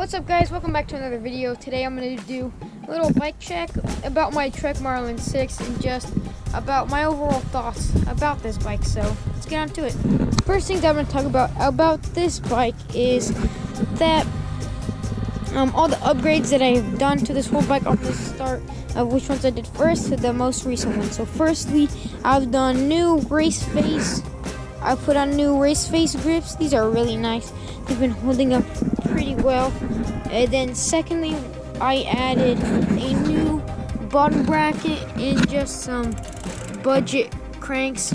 What's up, guys? Welcome back to another video. Today I'm going to do a little bike check about my Trek Marlin 6 and just about my overall thoughts about this bike. So let's get on to it. First things I'm going to talk about this bike is that all the upgrades that I've done to this whole bike. I'll just start of which ones I did first to the most recent one. So firstly, I've done new race face. I put on new race face grips. These are really nice. They've been holding up pretty well. And then secondly, I added a new bottom bracket and just some budget cranks.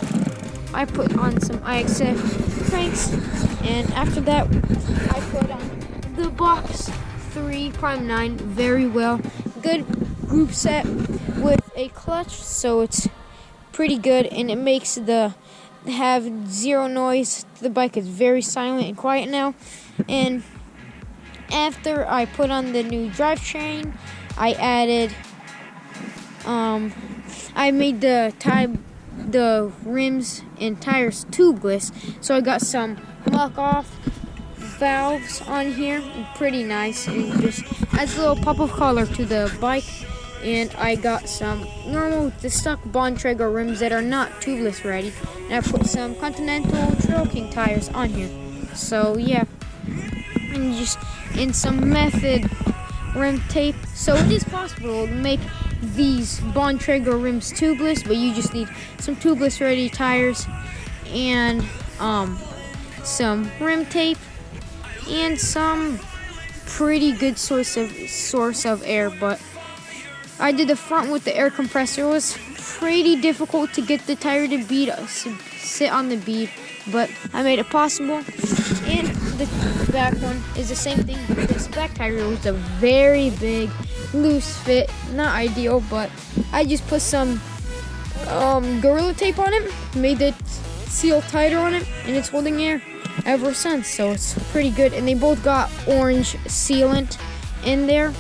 I put on some IXF cranks, and after that I put on the Box 3 Prime 9 very well. Good group set with a clutch, so it's pretty good, and it makes have zero noise. The bike is very silent and quiet now. And after I put on the new drivetrain, I added I made the rims and tires tubeless, so I got some muck off valves on here. Pretty nice, and just adds a little pop of color to the bike. And I got some the stock Bontrager rims that are not tubeless ready, and I put some Continental Trail King tires on here. So yeah, and some Method rim tape. So it is possible to make these Bontrager rims tubeless, but you just need some tubeless ready tires and some rim tape and some pretty good source of air. But I did the front with the air compressor. It was pretty difficult to get the tire to sit on the bead, but I made it possible. And the back one is the same thing. This back tire was a very big, loose fit. Not ideal, but I just put some Gorilla Tape on it, made it seal tighter on it, and it's holding air ever since. So it's pretty good. And they both got orange sealant in there.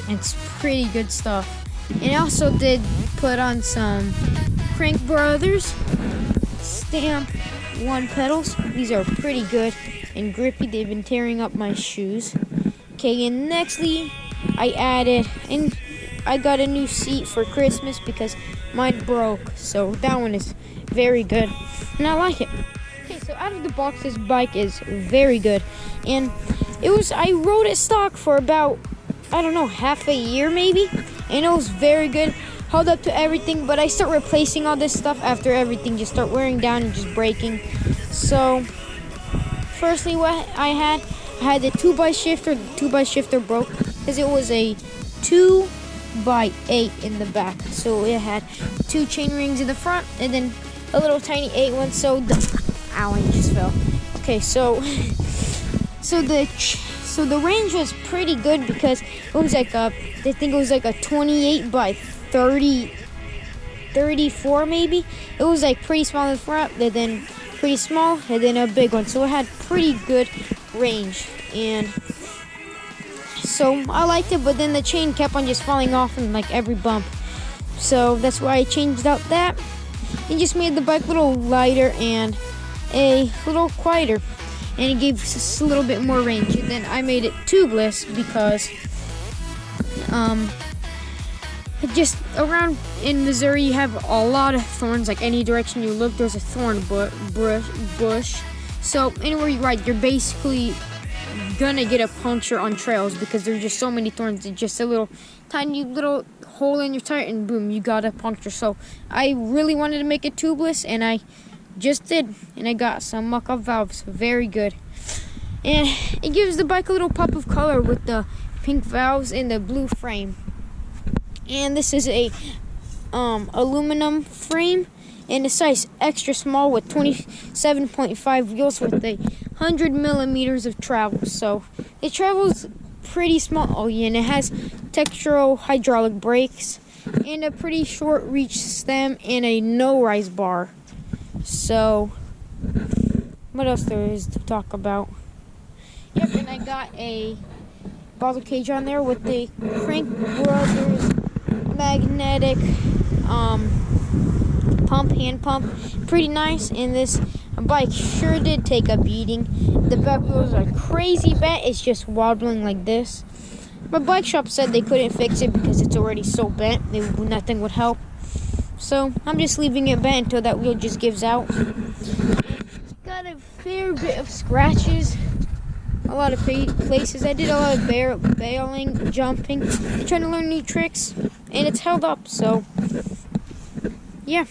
It's pretty good stuff. And I also did put on some Crank Brothers Stamp 1 pedals. These are pretty good and grippy. They've been tearing up my shoes. Okay, and nextly, I got a new seat for Christmas because mine broke. So that one is very good, and I like it. Okay, so out of the box, this bike is very good. And I rode it stock for about, I don't know, half a year maybe, and it was very good, held up to everything. But I start replacing all this stuff after everything just start wearing down and just breaking. So firstly, what I had the 2x shifter. The 2x shifter broke because it was a 2x8 in the back, so it had 2 chain rings in the front and then a little tiny 8 one. So ow, I just fell. Okay, so the range was pretty good because it was like I think it was like a 28 by 34 maybe. It was like pretty small in the front, and then pretty small, and then a big one. So it had pretty good range, and so I liked it. But then the chain kept on just falling off in like every bump. So that's why I changed out that. It just made the bike a little lighter and a little quieter, and it gave us a little bit more range. And then I made it tubeless because just around in Missouri you have a lot of thorns. Like any direction you look, there's a thorn bush. So anywhere you ride, you're basically gonna get a puncture on trails because there's just so many thorns. It's just a little tiny little hole in your tire, and boom, you got a puncture. So I really wanted to make it tubeless, and I just did, and I got some muck-up valves. Very good, and it gives the bike a little pop of color with the pink valves and the blue frame. And this is a aluminum frame and a size extra small with 27.5 wheels with 100 millimeters of travel. So it travels pretty small. Oh yeah, and it has textural hydraulic brakes and a pretty short reach stem and a no rise bar. So what else there is to talk about? Yep, and I got a bottle cage on there with the Crank Brothers magnetic hand pump. Pretty nice. And this The bike sure did take a beating. The back wheels are crazy bent. It's just wobbling like this. My bike shop said they couldn't fix it because it's already so bent. Nothing would help. So I'm just leaving it bent until that wheel just gives out. Got a fair bit of scratches. A lot of places. I did a lot of bailing, jumping, and trying to learn new tricks, and it's held up, so yeah.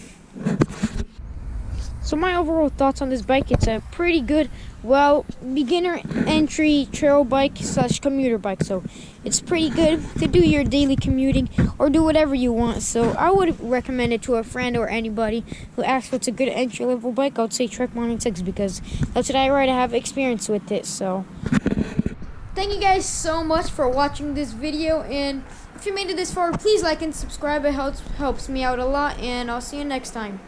So my overall thoughts on this bike, it's a pretty good, well, beginner entry trail bike / commuter bike, so it's pretty good to do your daily commuting or do whatever you want. So I would recommend it to a friend or anybody who asks what's a good entry level bike. I would say Trek Marlin 6 because that's what I ride. I have experience with it. So thank you guys so much for watching this video, and if you made it this far, please like and subscribe. It helps me out a lot, and I'll see you next time.